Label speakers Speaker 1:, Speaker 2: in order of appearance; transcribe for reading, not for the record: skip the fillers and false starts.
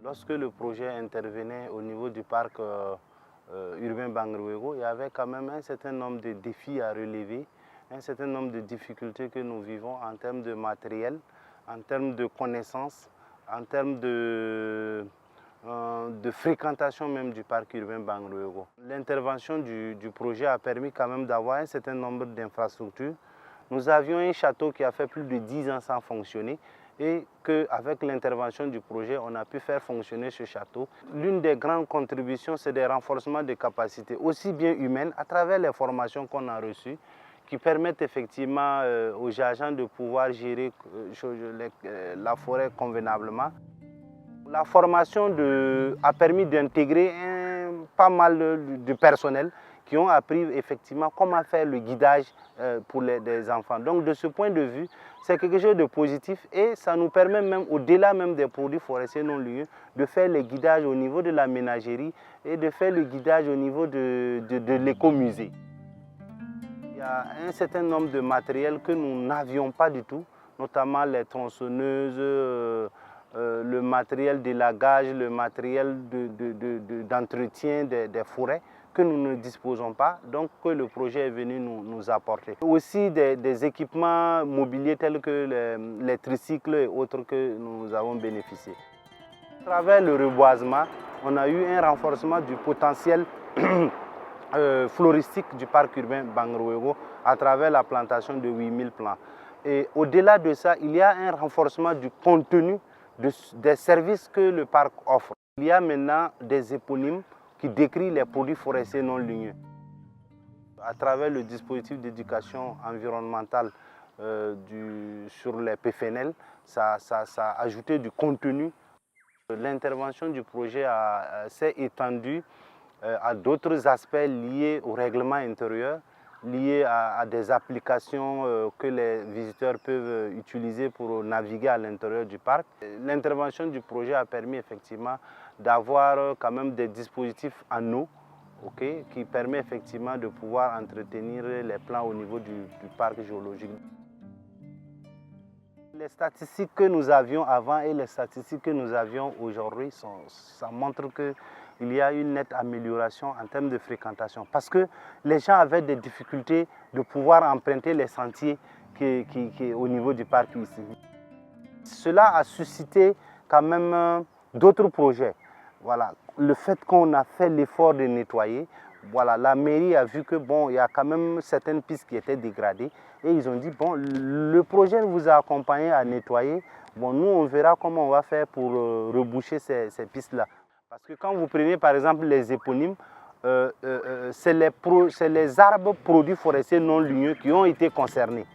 Speaker 1: Lorsque le projet intervenait au niveau du parc urbain Bangrouégo, il y avait quand même un certain nombre de défis à relever, un certain nombre de difficultés que nous vivons en termes de matériel, en termes de connaissances, en termes de fréquentation même du parc urbain Bangrouégo. L'intervention du projet a permis quand même d'avoir un certain nombre d'infrastructures. Nous avions un château qui a fait plus de 10 ans sans fonctionner et qu'avec l'intervention du projet, on a pu faire fonctionner ce château. L'une des grandes contributions, c'est des renforcements de capacités, aussi bien humaines, à travers les formations qu'on a reçues, qui permettent effectivement aux agents de pouvoir gérer la forêt convenablement. La formation a permis d'intégrer pas mal de personnel qui ont appris effectivement comment faire le guidage pour des enfants. Donc de ce point de vue, c'est quelque chose de positif et ça nous permet même, au-delà même des produits forestiers non ligneux, de faire le guidage au niveau de la ménagerie et de faire le guidage au niveau de l'écomusée. Il y a un certain nombre de matériels que nous n'avions pas du tout, notamment les tronçonneuses, le matériel d'élagage, le matériel d'entretien des forêts que nous ne disposons pas, donc que le projet est venu nous apporter. Aussi des équipements mobiliers tels que les tricycles et autres que nous avons bénéficié. À travers le reboisement, on a eu un renforcement du potentiel floristique du parc urbain Bangrouégo à travers la plantation de 8000 plants. Et au-delà de ça, il y a un renforcement du contenu des services que le parc offre. Il y a maintenant des éponymes qui décrivent les produits forestiers non ligneux. À travers le dispositif d'éducation environnementale sur les PFNL, ça a ajouté du contenu. L'intervention du projet s'est étendue à d'autres aspects liés au règlement intérieur, liés à des applications que les visiteurs peuvent utiliser pour naviguer à l'intérieur du parc. L'intervention du projet a permis effectivement d'avoir quand même des dispositifs en eau, qui permet effectivement de pouvoir entretenir les plants au niveau du parc géologique. Les statistiques que nous avions avant et les statistiques que nous avions aujourd'hui, ça montre qu'il y a une nette amélioration en termes de fréquentation. Parce que les gens avaient des difficultés de pouvoir emprunter les sentiers qui au niveau du parc ici. Cela a suscité quand même d'autres projets. Voilà. Le fait qu'on a fait l'effort de nettoyer, voilà, la mairie a vu que il y a quand même certaines pistes qui étaient dégradées et ils ont dit le projet vous a accompagné à nettoyer. Nous on verra comment on va faire pour reboucher ces pistes-là. Parce que quand vous prenez par exemple les éponymes, c'est les arbres produits forestiers non ligneux qui ont été concernés.